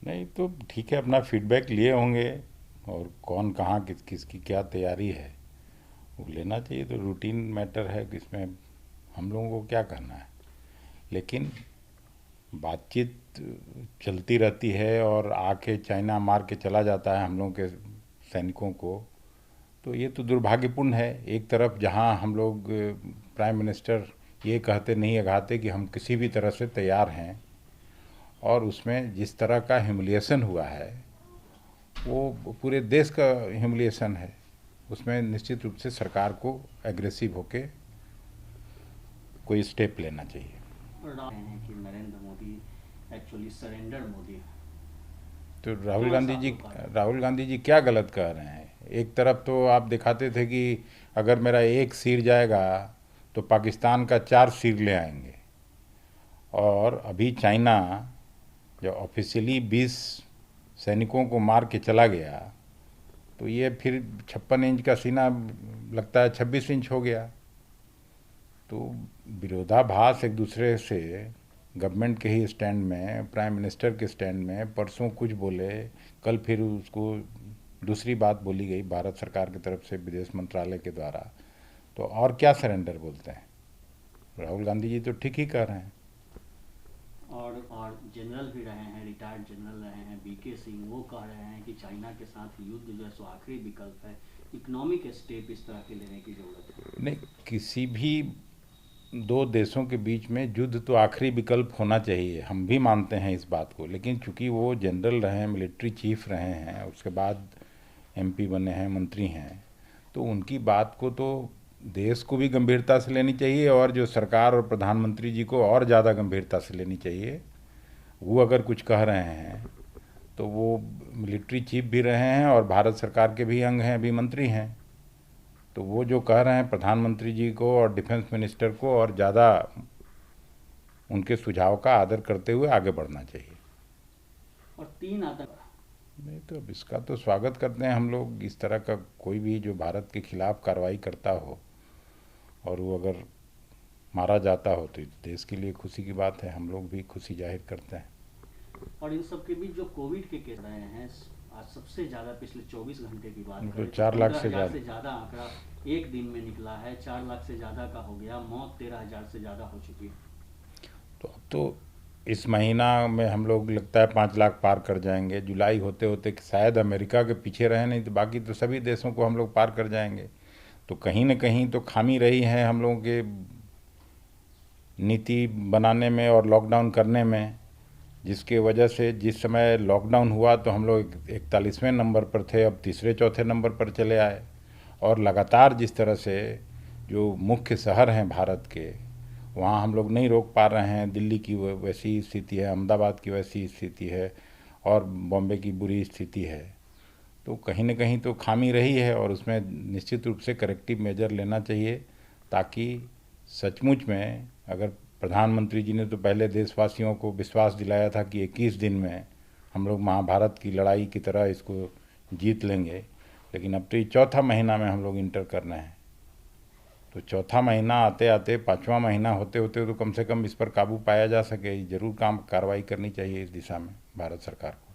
नहीं तो ठीक है, अपना फीडबैक लिए होंगे और कौन कहाँ किसकी क्या तैयारी है वो लेना चाहिए। तो रूटीन मैटर है कि इसमें हम लोगों को क्या करना है। लेकिन बातचीत चलती रहती है और आके चाइना मार के चला जाता है हम लोगों के सैनिकों को, तो ये तो दुर्भाग्यपूर्ण है। एक तरफ जहां हम लोग प्राइम मिनिस्टर ये कहते नहीं अघाते कि हम किसी भी तरह से तैयार हैं, और उसमें जिस तरह का ह्यूमिलिएशन हुआ है वो पूरे देश का ह्यूमिलिएशन है। उसमें निश्चित रूप से सरकार को एग्रेसिव होके कोई स्टेप लेना चाहिए। और रहे हैं कि नरेंद्र मोदी एक्चुअली सरेंडर मोदी है। तो थोड़ा सा आप लोग का राहुल गांधी जी क्या गलत कह रहे हैं? एक तरफ तो आप दिखाते थे कि अगर मेरा एक सिर जाएगा तो पाकिस्तान का 4 सिर ले आएंगे, और अभी चाइना जो ऑफिशियली 20 सैनिकों को मार के चला गया, तो ये फिर 56 इंच का सीना लगता है 26 इंच हो गया। तो विरोधाभास एक दूसरे से, गवर्नमेंट के ही स्टैंड में, प्राइम मिनिस्टर के स्टैंड में परसों कुछ बोले, कल फिर उसको दूसरी बात बोली गई भारत सरकार की तरफ से विदेश मंत्रालय के द्वारा। तो और क्या सरेंडर बोलते हैं? राहुल गांधी जी तो ठीक ही कह रहे हैं। और जनरल भी रहे हैं, रिटायर्ड जनरल रहे हैं बीके सिंह, वो कह रहे हैं कि चाइना के साथ युद्ध जो है सो आखिरी विकल्प है, इकोनॉमिक स्टेप इस तरह के लेने की ज़रूरत है। नहीं, किसी भी दो देशों के बीच में युद्ध तो आखिरी विकल्प होना चाहिए, हम भी मानते हैं इस बात को। लेकिन चूंकि वो जनरल रहे हैं, मिलिट्री चीफ रहे हैं, उसके बाद एमपी बने हैं, मंत्री हैं, तो उनकी बात को तो देश को भी गंभीरता से लेनी चाहिए, और जो सरकार और प्रधानमंत्री जी को और ज़्यादा गंभीरता से लेनी चाहिए। वो अगर कुछ कह रहे हैं तो वो मिलिट्री चीफ भी रहे हैं और भारत सरकार के भी अंग हैं, अभी मंत्री हैं। तो वो जो कह रहे हैं प्रधानमंत्री जी को और डिफेंस मिनिस्टर को और ज़्यादा उनके सुझाव का आदर करते हुए आगे बढ़ना चाहिए। और 3 आतंक। नहीं तो अब इसका तो स्वागत करते हैं हम लोग। इस तरह का कोई भी जो भारत के खिलाफ कार्रवाई करता हो और वो अगर मारा जाता हो तो देश के लिए खुशी की बात है, हम लोग भी खुशी जाहिर करते हैं। और इन सब के बीच जो कोविड के केस रहे हैं, आज सबसे ज़्यादा पिछले 24 घंटे की बात तो करें तो 4 लाख पंद्रह से हजार ज़्यादा। से ज़्यादा आंकड़ा एक दिन में निकला है, 4 लाख से ज़्यादा का हो गया, मौत 13 हजार से ज़्यादा हो चुकी है। तो अब तो इस महीना में हम लोग लगता है 5 लाख पार कर जाएंगे। जुलाई होते होते शायद अमेरिका के पीछे रहे, नहीं तो बाकी तो सभी देशों को हम लोग पार कर जाएंगे। तो कहीं न कहीं तो खामी रही है हम लोगों के नीति बनाने में और लॉकडाउन करने में, जिसके वजह से जिस समय लॉकडाउन हुआ तो हम लोग 41वें नंबर पर थे, अब तीसरे चौथे नंबर पर चले आए। और लगातार जिस तरह से जो मुख्य शहर हैं भारत के, वहाँ हम लोग नहीं रोक पा रहे हैं। दिल्ली की वैसी स्थिति है, अहमदाबाद की वैसी स्थिति है, और बॉम्बे की बुरी स्थिति है। तो कहीं न कहीं तो खामी रही है, और उसमें निश्चित रूप से करेक्टिव मेजर लेना चाहिए, ताकि सचमुच में, अगर प्रधानमंत्री जी ने तो पहले देशवासियों को विश्वास दिलाया था कि 21 दिन में हम लोग महाभारत की लड़ाई की तरह इसको जीत लेंगे, लेकिन अब तो ये चौथा महीना में हम लोग इंटर कर रहे हैं। तो चौथा महीना आते आते 5वां महीना होते होते तो कम से कम इस पर काबू पाया जा सके, ज़रूर काम कार्रवाई करनी चाहिए इस दिशा में भारत सरकार को।